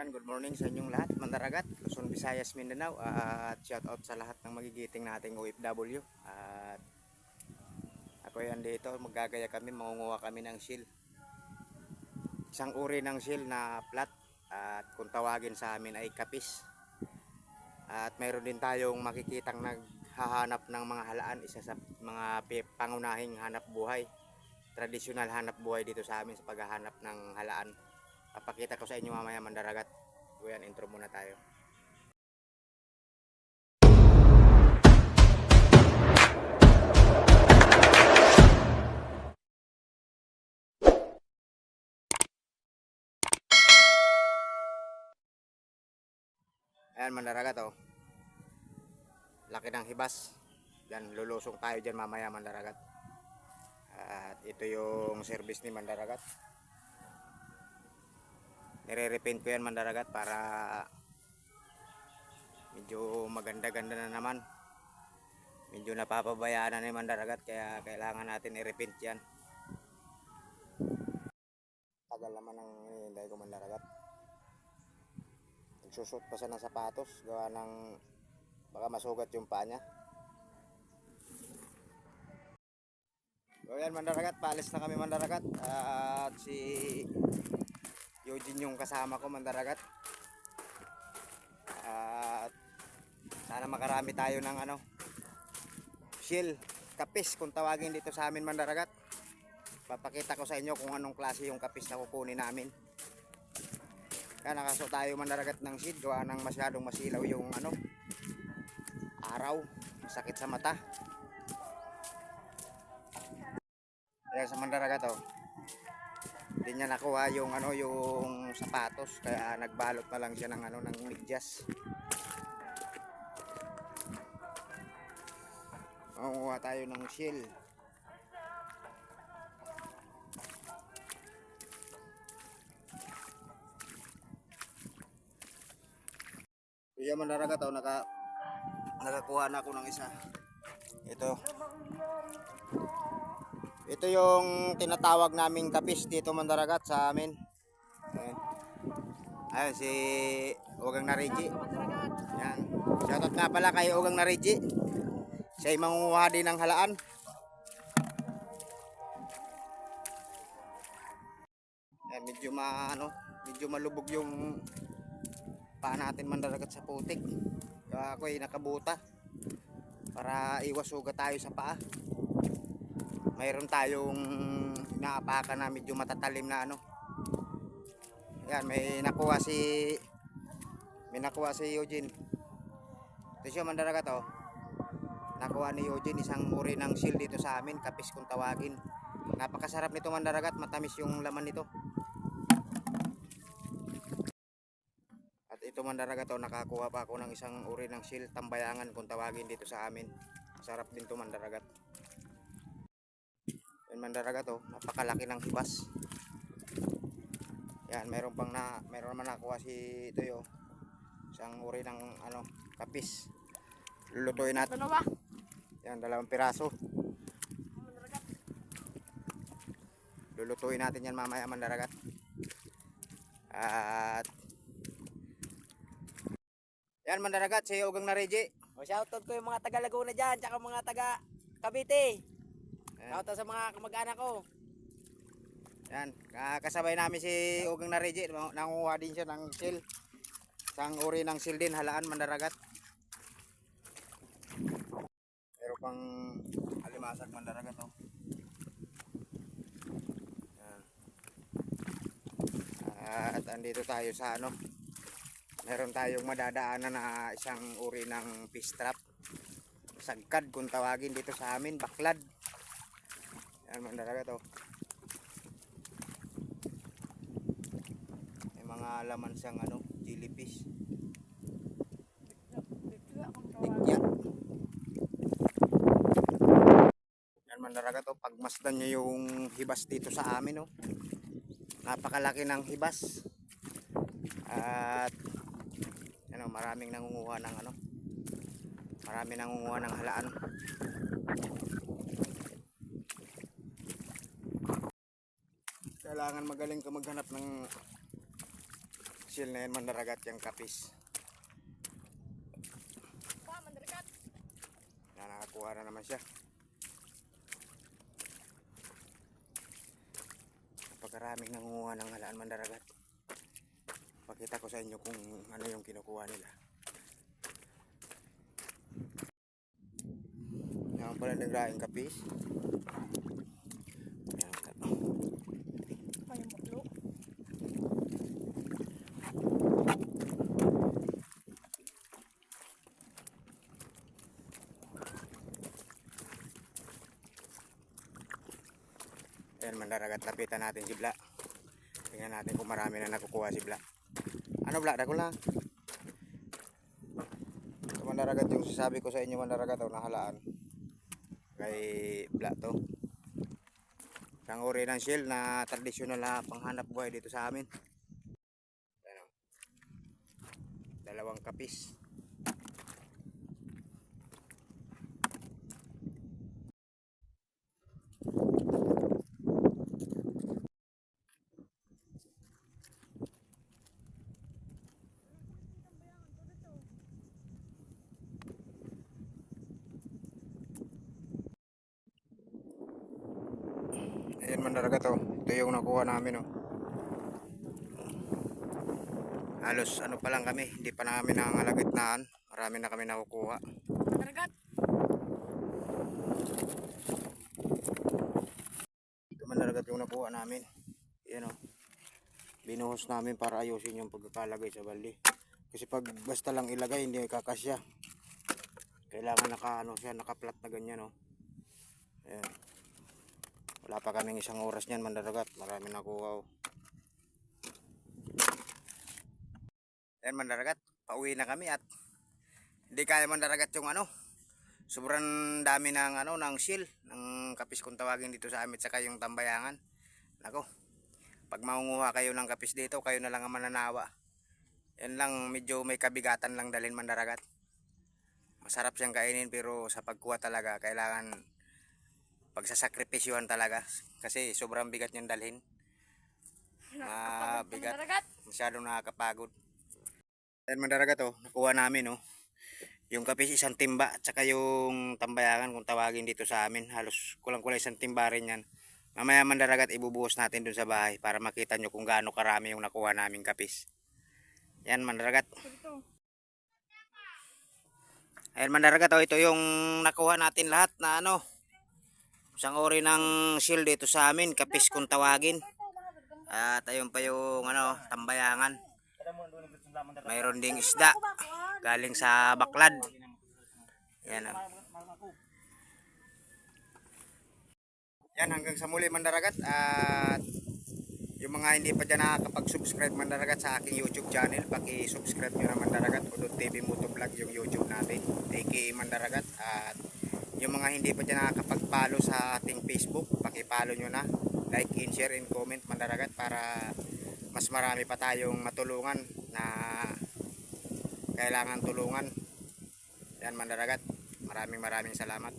Yan, good morning sa inyong lahat, Mandaragat, Luzon, Visayas, Mindanao, at shout out sa lahat ng magigiting nating OFW. At ako yan dito, magagaya kami, mangunguha kami ng seal. Isang uri ng seal na flat, at kung tawagin sa amin ay kapis. At mayroon din tayong makikitang naghahanap ng mga halaan, isa sa mga pangunahing hanap buhay, tradisyonal hanap buhay dito sa amin sa paghahanap ng halaan. Papakita ko sa inyo mamaya, Mandaragat. So yan, intro muna tayo. Ayan, Mandaragat, oh. Laki ng hibas. Yan, lulusong tayo dyan mamaya, Mandaragat. At ito yung service ni Mandaragat. Nire-repaint ko yan, Mandaragat, para medyo maganda-ganda na naman. Medyo napapabayaan na ni Mandaragat, kaya kailangan natin i-repaint yan. Tagal naman ang hinihintay ko, Mandaragat. Nagsusot pa siya ng sapatos, gawa ng baka masugat yung paa niya. So yan, Mandaragat, paalis na kami, Mandaragat. At si Eugene yung kasama ko, Mandaragat. At sana makarami tayo ng seal, kapis kung tawagin dito sa amin, Mandaragat. Papakita ko sa inyo kung anong klase yung kapis na kukunin namin. Kaya nakaso tayo, Mandaragat, ng seed, gawa ng masyadong masilaw yung araw, sakit sa mata. Ayan sa Mandaragat, oh. Hindi niya nakuha yung yung sapatos, kaya nagbalot na lang siya ng ng medyas. Mangunguha tayo ng seal. Kaya, Mandaragat, oh, nakakuha na ako ng isa. Ito yung tinatawag naming kapis dito, Mandaragat, sa amin. Ayun si Ugang Nariji. Yan. Shoutout nga pala kay Ugang Nariji. Siya ay mangunguha din ng halaan. Yan, medyo malubog yung paa natin, Mandaragat, sa putik. Kaya ako ay nakabuta para iwas sugat tayo sa paa. Mayroon tayong inaapakan na medyo matatalim na Yan, may nakuha si Eugene. Ito siya, Mandaragat, oh. Nakuha ni Eugene isang uri ng seal dito sa amin, kapis kung tawagin. Napakasarap nito, Mandaragat, matamis yung laman nito. At ito, Mandaragat, oh, nakakuha pa ako ng isang uri ng seal, tambayangan kung tawagin dito sa amin. Sarap din to, Mandaragat. Yan, Mandaragat, oh, napakalaki ng hibas. Yan, meron naman nakuha si Toyo, isang uri ng kapis. Lulutuin natin. Yan, 2 piraso. Lulutuin natin yan mamaya, Mandaragat. At yan, Mandaragat, si Ugang Nariji. O, shoutout ko yung mga taga Laguna dyan, tsaka mga taga Cavite. Shoutout sa mga kamag-anak ko. Yan, kasabay namin si Ugang Nariji. Nanguha din siya ng seal. Isang uri ng seal din, halaan, Mandaragat. Meron pang alimasag, Mandaragat, oh. Yan. At andito tayo sa meron tayong madadaanan na isang uri ng fish trap. Sagkad kung tawagin dito sa amin, baklad. Yan, Mandaragat, oh. May mga laman siyang jellyfish. Tikya. Yan, Mandaragat, oh. Pagmasdan nyo yung hibas dito sa amin, oh. Napakalaki ng hibas. At maraming nangunguha ng halaan. Kailangan magaling ka maghanap ng shield na yan mandaragat yung kapis. Na nakakuha na naman siya. Napakaraming nangunguha ng halaan mandaragat. Pakita ko sa inyo kung ano yung kinukuha nila. Yan pala nagraing kapis. Ayan mandaragat, lapitan natin si Bla. Tingnan natin kung marami na nakukuha si Bla. Ano Bla, dako lang. So, mandaragat yung sasabi ko sa inyo mandaragat o nahalaan. Kay Bla to. Isang uri ng shell na tradisyonal na panghanap buhay dito sa amin. Ayan, dalawang kapis. Ayan mandaragat to. Ito yung nakuha namin oh. Halos ano pa lang kami, hindi pa namin nangangalagitnaan. Marami na kami nakukuha. Mandaragat. Ito mandaragat yung nakuha namin. Yan oh. Binuhos namin para ayusin yung pagkakalagay sa balde. Kasi pag basta lang ilagay hindi kakasya. Kailangan naka-flat na ganyan oh. Ayan. Wala pa kaming isang oras niyan mandaragat. Marami nakuha oh. Ayan mandaragat, pauwi na kami at hindi kaya mandaragat yung sobrang dami ng ng shell, ng kapis kung tawagin dito sa amin saka yung tambayangan. Nako, pag mangunguha kayo ng kapis dito, kayo na lang ang mananawa. Yan lang, medyo may kabigatan lang dalhin mandaragat. Masarap siyang kainin pero sa pagkuha talaga kailangan pagsasakripisyuhan talaga kasi sobrang bigat niyang dalhin. Bigat, masyadong nakakapagod. Ayan mandaragat oh, nakuha namin oh. Yung kapis isang timba at saka yung tambayangan kung tawagin dito sa amin. Halos kulang-kulang isang timba rin yan. Mamaya mandaragat ibubuhos natin dun sa bahay para makita nyo kung gaano karami yung nakuha naming kapis. Yan mandaragat. Ayan mandaragat oh, ito yung nakuha natin lahat na isang ori ng shell dito sa amin, kapis kung tawagin. At ayun pa yung tambayangan. Mayroon ding isda galing sa baklad. Yan oh. Yan hanggang sa muli mandaragat at yung mga hindi pa dyan nakakapag-subscribe mandaragat sa aking YouTube channel, paki-subscribe nyo na mandaragat Udod TV Motovlog yung YouTube natin, aka mandaragat. At yung mga hindi pa dyan nakakapag-follow sa ating Facebook, paki-follow nyo na, like and share and comment mandaragat para mas marami pa tayong matulungan na kailangan tulungan. Yan mandaragat, maraming salamat.